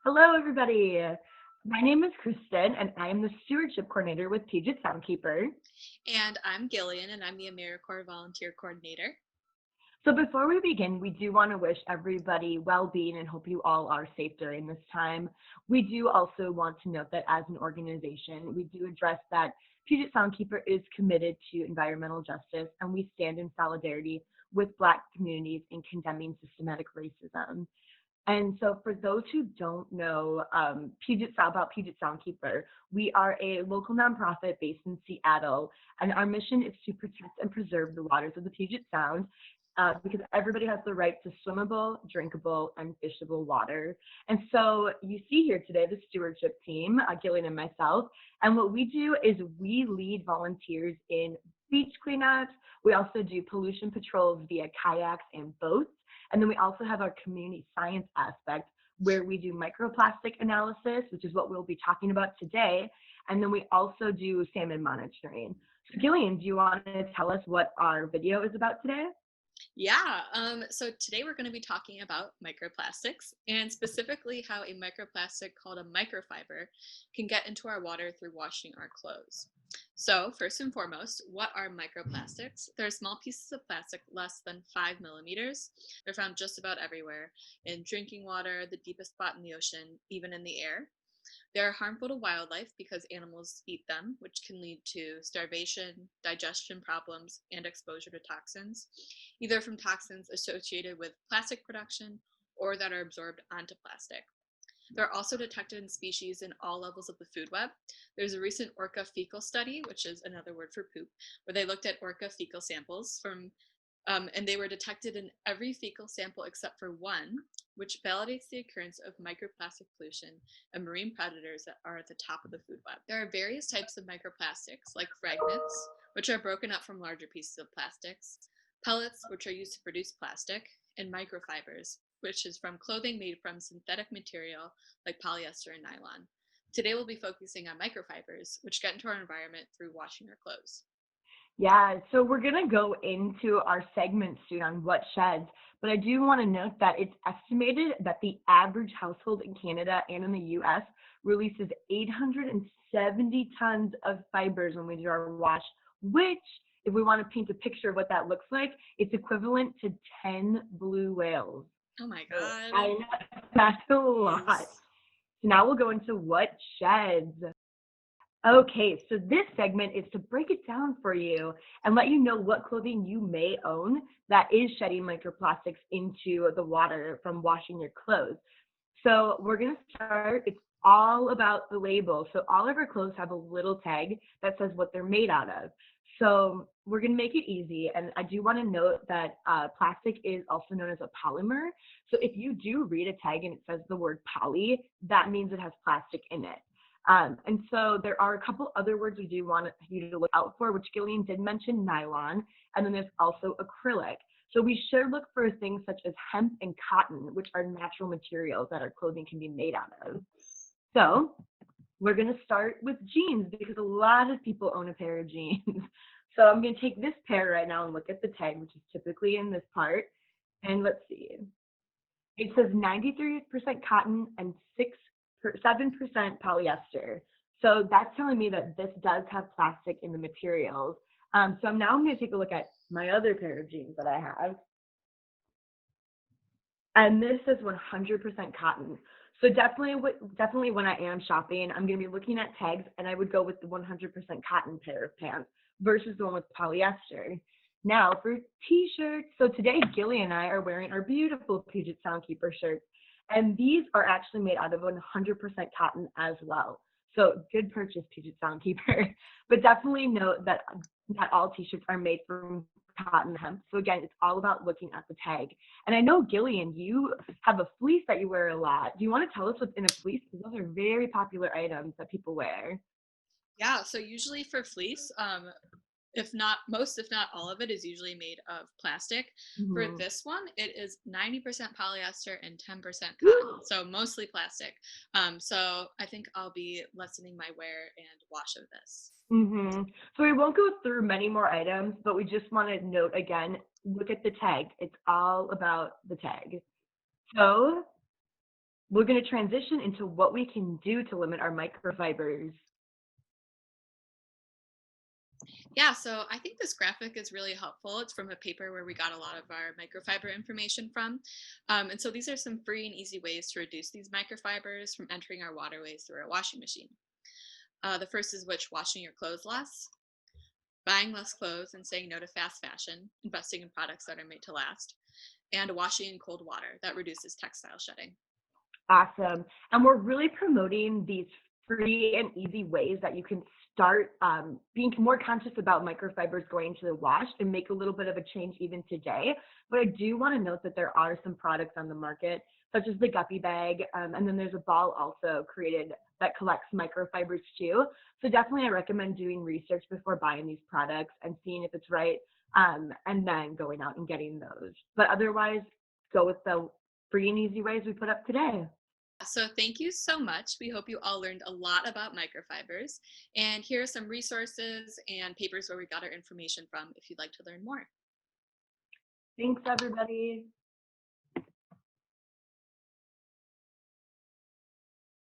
Hello, everybody. My name is Kristen, and I am the Stewardship Coordinator with Puget Soundkeeper. And I'm Gillian, and I'm the AmeriCorps Volunteer Coordinator. So before we begin, we do want to wish everybody well-being and hope you all are safe during this time. We do also want to note that as an organization, we do address that Puget Soundkeeper is committed to environmental justice, and we stand in solidarity with Black communities in condemning systematic racism. And so for those who don't know about Puget Soundkeeper, we are a local nonprofit based in Seattle, and our mission is to protect and preserve the waters of the Puget Sound because everybody has the right to swimmable, drinkable, and fishable water. And so you see here today the stewardship team, Gillian and myself, and what we do is we lead volunteers in beach cleanups. We also do pollution patrols via kayaks and boats. And then we also have our community science aspect where we do microplastic analysis, which is what we'll be talking about today. And then we also do salmon monitoring. So Gillian, do you want to tell us what our video is about today? Yeah, so today we're going to be talking about microplastics and specifically how a microplastic called a microfiber can get into our water through washing our clothes. So, first and foremost, what are microplastics? They're small pieces of plastic less than 5 millimeters. They're found just about everywhere in drinking water, the deepest spot in the ocean, even in the air. They're harmful to wildlife because animals eat them, which can lead to starvation, digestion problems, and exposure to toxins, either from toxins associated with plastic production or that are absorbed onto plastic. They're also detected in species in all levels of the food web. There's a recent orca fecal study, which is another word for poop, where they looked at orca fecal samples and they were detected in every fecal sample except for one, which validates the occurrence of microplastic pollution and marine predators that are at the top of the food web. There are various types of microplastics, like fragments, which are broken up from larger pieces of plastics, pellets, which are used to produce plastic, and microfibers, which is from clothing made from synthetic material like polyester and nylon. Today we'll be focusing on microfibers, which get into our environment through washing our clothes. Yeah, so we're going to go into our segment soon on what sheds, but I do want to note that it's estimated that the average household in Canada and in the US releases 870 tons of fibers when we do our wash, which, if we want to paint a picture of what that looks like, it's equivalent to 10 blue whales. Oh my So god. I know that's a lot. Jeez. So now we'll go into what sheds. Okay, so this segment is to break it down for you and let you know what clothing you may own that is shedding microplastics into the water from washing your clothes. So we're going to start. It's all about the label. So all of our clothes have a little tag that says what they're made out of. So we're going to make it easy. And I do want to note that plastic is also known as a polymer. So if you do read a tag and it says the word poly, that means it has plastic in it. And so there are a couple other words we do want you to look out for, which Gillian did mention, nylon, and then there's also acrylic. So we should look for things such as hemp and cotton, which are natural materials that our clothing can be made out of. So we're going to start with jeans because a lot of people own a pair of jeans. So I'm going to take this pair right now and look at the tag, which is typically in this part. And let's see. It says 93% cotton and 7% polyester. So that's telling me that this does have plastic in the materials. So now I'm going to take a look at my other pair of jeans that I have. And this is 100% cotton. So definitely when I am shopping, I'm going to be looking at tags and I would go with the 100% cotton pair of pants versus the one with polyester. Now for t-shirts. So today Gilly and I are wearing our beautiful Puget Soundkeeper shirts. And these are actually made out of 100% cotton as well. So good purchase, Puget Soundkeeper. But definitely note that not all t-shirts are made from cotton hemp. So again, it's all about looking at the tag. And I know, Gillian, you have a fleece that you wear a lot. Do you want to tell us what's in a fleece? Because those are very popular items that people wear. Yeah, so usually for fleece, if not all of it is usually made of plastic. For Mm-hmm. this one, it is 90% polyester and 10% cotton, so mostly plastic. So I think I'll be lessening my wear and wash of this. Mm-hmm. So we won't go through many more items, but we just want to note again, look at the tag. It's all about the tag. So we're going to transition into what we can do to limit our microfibers. Yeah, so I think this graphic is really helpful. It's from a paper where we got a lot of our microfiber information from. And so these are some free and easy ways to reduce these microfibers from entering our waterways through our washing machine. The first is washing your clothes less, buying less clothes and saying no to fast fashion, investing in products that are made to last, and washing in cold water that reduces textile shedding. Awesome. And we're really promoting these free and easy ways that you can start being more conscious about microfibers going to the wash and make a little bit of a change even today. But I do want to note that there are some products on the market, such as the Guppy bag, and then there's a ball also created that collects microfibers too. So definitely I recommend doing research before buying these products and seeing if it's right, and then going out and getting those. But otherwise, go with the free and easy ways we put up today. So thank you so much. We hope you all learned a lot about microfibers. And here are some resources and papers where we got our information from if you'd like to learn more. Thanks, everybody.